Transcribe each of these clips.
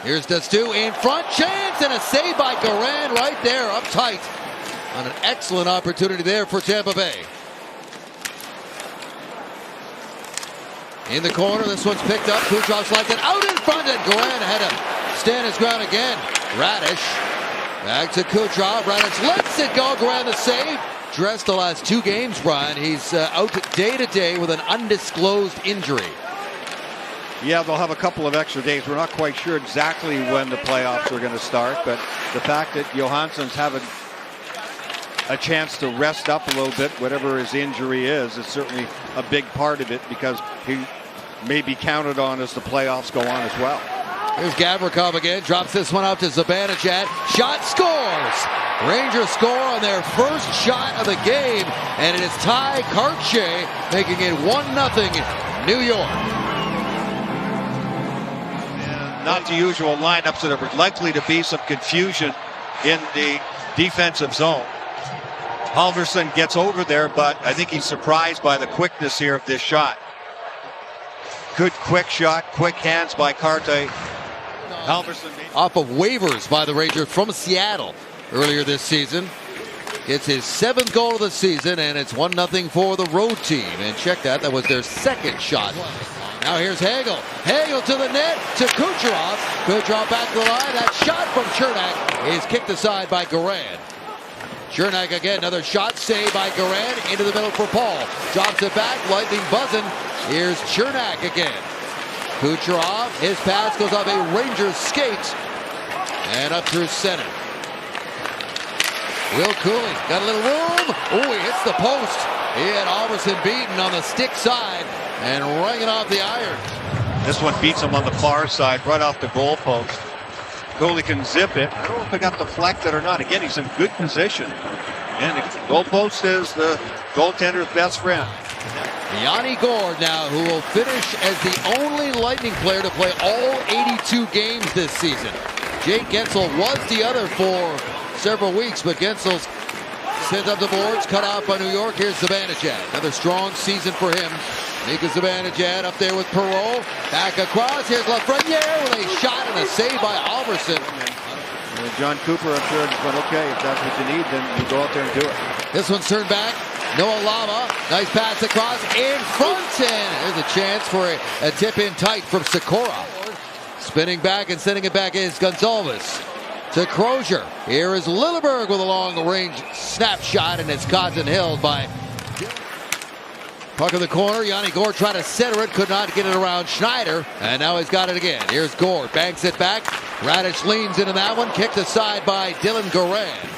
Here's Destu in front, chance, and a save by Garand right there, up tight. On an excellent opportunity there for Tampa Bay. In the corner, this one's picked up. Kucherov slides it out in front, and Garand had to stand his ground again. Radish back to Kucherov. Radish lets it go. Garand the save. Dressed the last 2 games, Brian. He's out day to day with an undisclosed injury. Yeah, they'll have a couple of extra days. We're not quite sure exactly when the playoffs are going to start, but the fact that Johansson's having a chance to rest up a little bit, whatever his injury is certainly a big part of it, because he may be counted on as the playoffs go on as well. Here's Gavrikov again, drops this one out to Zibanejad. Shot, scores! Rangers score on their first shot of the game, and it is Ty Kartye making it 1-0 New York. Not the usual lineups, that are likely to be some confusion in the defensive zone. Halverson gets over there, but I think he's surprised by the quickness here of this shot. Good quick shot, quick hands by Kartye. Halverson off of waivers by the Rangers from Seattle earlier this season. Gets his 7th goal of the season, and it's 1-0 for the road team. And check that, that was their 2nd shot. Now here's Hagel. Hagel to the net, to Kucherov. Kucherov back to the line. That shot from Cernak is kicked aside by Garand. Cernak again, another shot saved by Garand into the middle for Paul. Drops it back, Lightning buzzing. Here's Cernak again. Kucherov, his pass goes off a Rangers skate and up through center. Will Cooling got a little room. Oh, he hits the post. He had Halverson beaten on the stick side and rang it off the iron. This one beats him on the far side, right off the goal post. Goalie can zip it. I don't know if it got deflected or not. Again, he's in good position. And the goal post is the goaltender's best friend. Yanni Gourde now, who will finish as the only Lightning player to play all 82 games this season. Jake Guentzel was the other for several weeks, but Guentzel's sent up the boards, cut off by New York. Here's Zibanejad. Another strong season for him. Mika Zibanejad up there with Perreault. Back across. Here's Lafreniere with a shot and a save by Halverson. John Cooper, I'm sure, just went, okay, if that's what you need, then you go out there and do it. This one's turned back. Noah Lama. Nice pass across in front. And there's a chance for a tip in tight from Sikora. Spinning back and sending it back is Gonzalez. To Crozier. Here is Lilleberg with a long-range snapshot, and it's caught and held by puck in the corner. Yanni Gourde tried to center it, could not get it around Schneider, and now he's got it again. Here's Gourde, banks it back. Radish leans into that one, kicked aside by Dylan Garand.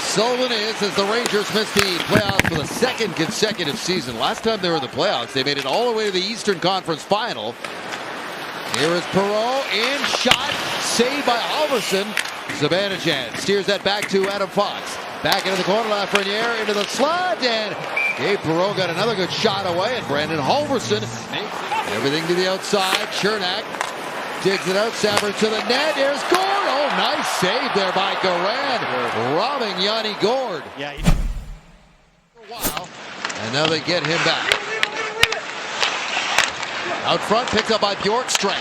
Sullivan is, as the Rangers missed the playoffs for the 2nd consecutive season. Last time they were in the playoffs, they made it all the way to the Eastern Conference Final. Here is Perreault in, shot, saved by Halverson. Zibanejad steers that back to Adam Fox. Back into the corner, Lafreniere into the slot, and Gabe Perreault got another good shot away, and Brandon Halverson everything to the outside. Cernak digs it out, Savard to the net. There's Gourde. Oh, nice save there by Garand, robbing Yanni Gourde. Yeah. For a while, and now they get him back. Out front, picked up by Bjorkstrand.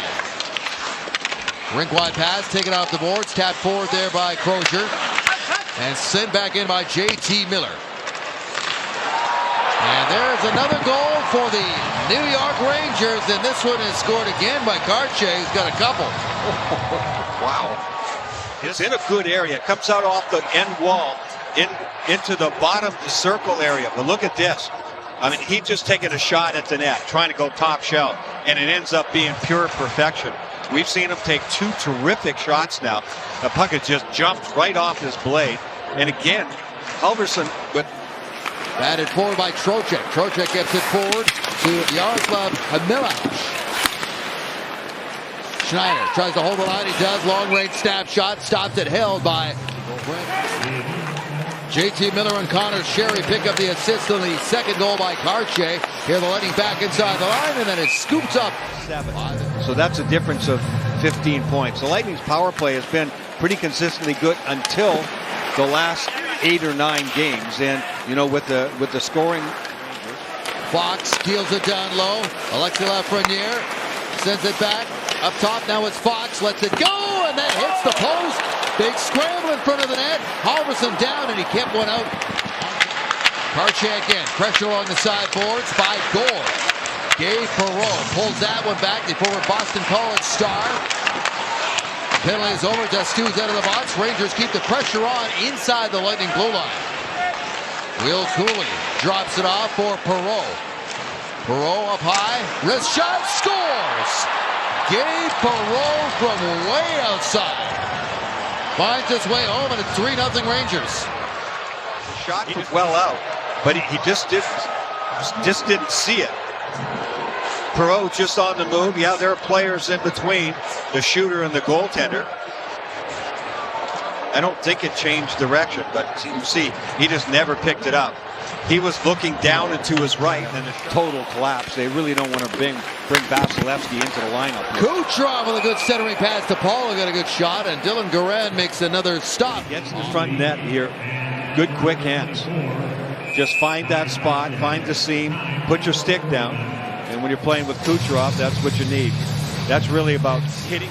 Rink-wide pass, taken off the boards, tapped forward there by Crozier, and sent back in by J.T. Miller. And there's another goal for the New York Rangers, and this one is scored again by Kartye, who's got a couple. Wow. It's in a good area. Comes out off the end wall into the bottom of the circle area. But look at this. I mean, he just taking a shot at the net, trying to go top shelf, and it ends up being pure perfection. We've seen him take 2 terrific shots now. The puck has just jumped right off his blade. And again, Halverson with batted forward by Trocheck. Trocheck gets it forward to Yaroslav Hamilash. Schneider tries to hold the line. He does. Long-range snapshot. Stopped it. Held by J.T. Miller and Connor Sherry pick up the assist on the 2nd goal by Kartye. Here the Lightning back inside the line, and then it scoops up. 7. So that's a difference of 15 points. The Lightning's power play has been pretty consistently good until the last 8 or 9 games. And, you know, with the scoring. Fox deals it down low. Alexis Lafreniere sends it back Up top now it's Fox. Lets it go, and that hits the post. Big scramble in front of the net. Halverson down, and he kept one out. Karche again. Pressure along the side boards by Gore. Gabe Perreault pulls that one back. The former Boston College star. Penalty is over. Destu's out of the box. Rangers keep the pressure on inside the Lightning blue line. Will Cooley drops it off for Perreault. Perreault up high. Wrist shot. Scores! Gabe Perreault from way outside. Finds his way home, and it's 3-0 Rangers. The shot was well out, but he just didn't see it. Perreault just on the move. Yeah, there are players in between the shooter and the goaltender. I don't think it changed direction, but you see, he just never picked it up. He was looking down and to his right, and a Total collapse. They really don't want to bring Vasilevsky into the lineup. Kucherov with a good centering pass to Paul. Got a good shot, and Dylan Garand makes another stop. Gets in the front net here. Good quick hands. Just find that spot, find the seam, put your stick down, and when you're playing with Kucherov, that's what you need. That's really about hitting.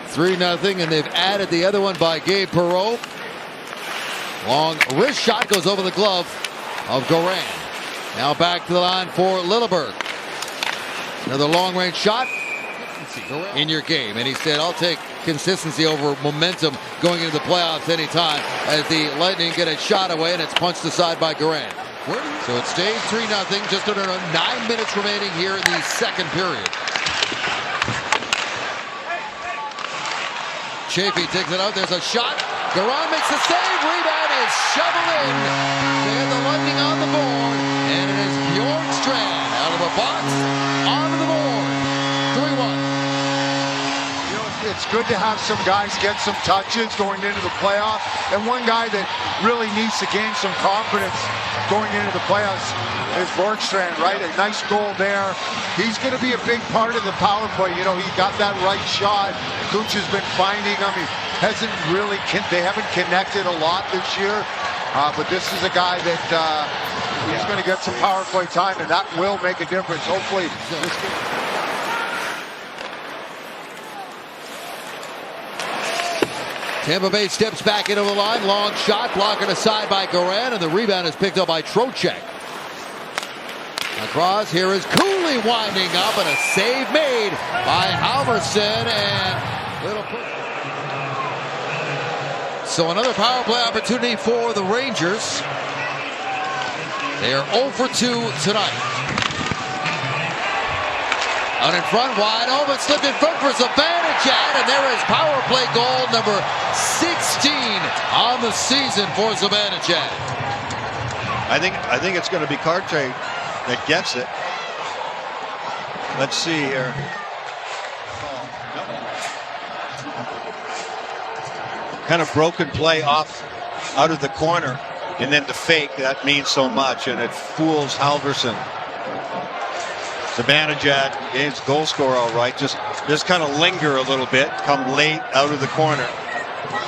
3-0, and they've added the other one by Gabe Perreault. Long wrist shot goes over the glove of Garand. Now back to the line for Lilleberg. Another long-range shot in your game. And he said, I'll take consistency over momentum going into the playoffs anytime, as the Lightning get a shot away, and it's punched aside by Garand. So it stays 3-0, just under 9 minutes remaining here in the second period. Chafee takes it out. There's a shot. Garand makes the save. Rebound is shoveled in. They have the Lightning on the board. And it is Bjorkstrand out of the box onto the board. 3-1. You know, it's good to have some guys get some touches going into the playoffs. And one guy that really needs to gain some confidence going into the playoffs is Bjorkstrand, right? A nice goal there. He's going to be a big part of the power play. You know, he got that right shot. Cooch has been finding him. He hasn't really, they haven't connected a lot this year. But this is a guy that he's going to get some power play time, and that will make a difference. Hopefully. Tampa Bay steps back into the line. Long shot, blocking aside by Garand, and the rebound is picked up by Trocheck. Across, here is Cooley winding up, and a save made by Halverson, and little push. So another power play opportunity for the Rangers. They are 0 for 2 tonight. Out in front, wide open, slipped in front for Zibanejad, and there is power play goal number 16 on the season for Zibanejad. I think it's going to be Karche that gets it. Let's see here. Kind of broken play off out of the corner, and then the fake, that means so much, and it fools Halverson. Zibanejad is goal scorer all right, just kind of linger a little bit, come late out of the corner.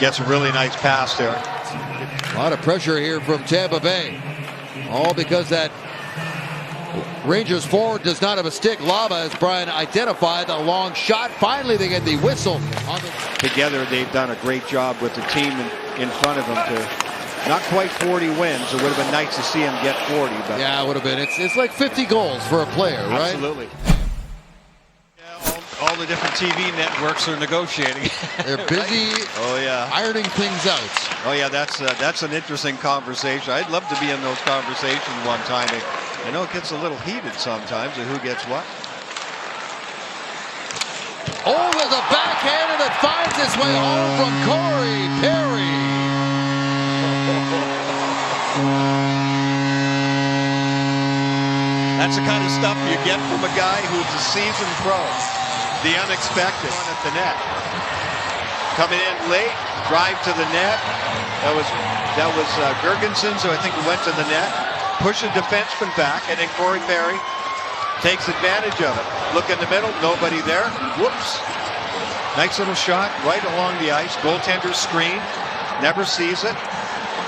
Gets a really nice pass there. A lot of pressure here from Tampa Bay. All because that Rangers forward does not have a stick. Lava, as Brian identified, a long shot. Finally, they get the whistle. Together, they've done a great job with the team in front of them to not quite 40 wins. It would have been nice to see them get 40. But yeah, it would have been. It's like 50 goals for a player, right? Absolutely. All the different TV networks are negotiating. They're busy ironing things out. Oh yeah, that's an interesting conversation. I'd love to be in those conversations one time. I know it gets a little heated sometimes of who gets what. Oh, there's a backhander that finds its way home from Corey Perry. That's the kind of stuff you get from a guy who's a seasoned pro. The unexpected one at the net. Coming in late, drive to the net. That was Girgensson, so I think he went to the net. Push a defenseman back, and then Corey Perry takes advantage of it. Look in the middle, nobody there. Whoops. Nice little shot right along the ice. Goaltender screen. Never sees it.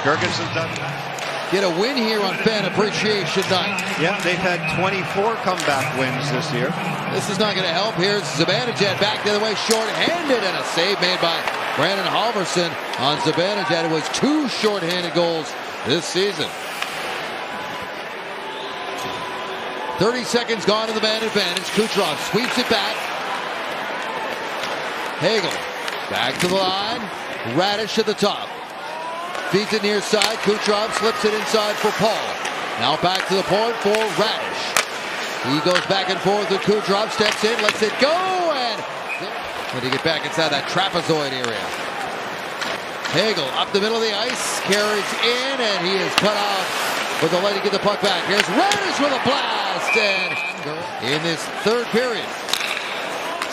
Girgensson does that. get a win here on Fan Appreciation Night. Yeah, they've had 24 comeback wins this year. This is not going to help. Here's Zibanejad back the other way, short-handed, and a save made by Brandon Halverson on Zibanejad. It was 2 short-handed goals this season. 30 seconds gone in the man advantage. Kucherov sweeps it back. Hagel back to the line. Radish at the top. Feeds it near side. Kucherov slips it inside for Paul. Now back to the point for Radish. He goes back and forth with Kucherov. Steps in, lets it go, and to get back inside that trapezoid area. Hagel up the middle of the ice. Carries in, and he is cut off with the leg to get the puck back. Here's Radish with a blast, and in this third period,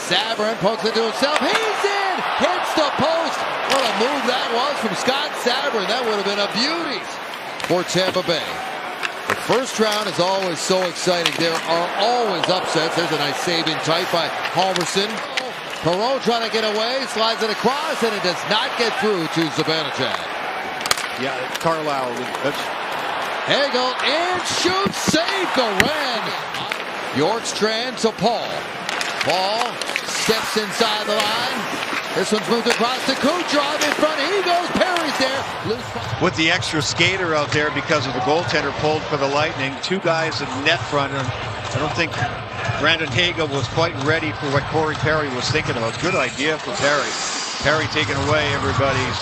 Sabourin pokes it to himself. He's in! Hits the post! What a move that was from Scott Sabourin. That would have been a beauty for Tampa Bay. The first round is always so exciting. There are always upsets. There's a nice save in tight by Halverson. Perreault trying to get away, slides it across, and it does not get through to Zibanejad. Yeah, Carlisle. Hagel and shoots, save Goran. Bjorkstrand to Paul. Paul steps inside the line. This one's moved across to Kucherov in front. He goes, Perry's there. With the extra skater out there because of the goaltender pulled for the Lightning, 2 guys in net front. And I don't think Brandon Hagel was quite ready for what Corey Perry was thinking about. Good idea for Perry. Perry taking away everybody's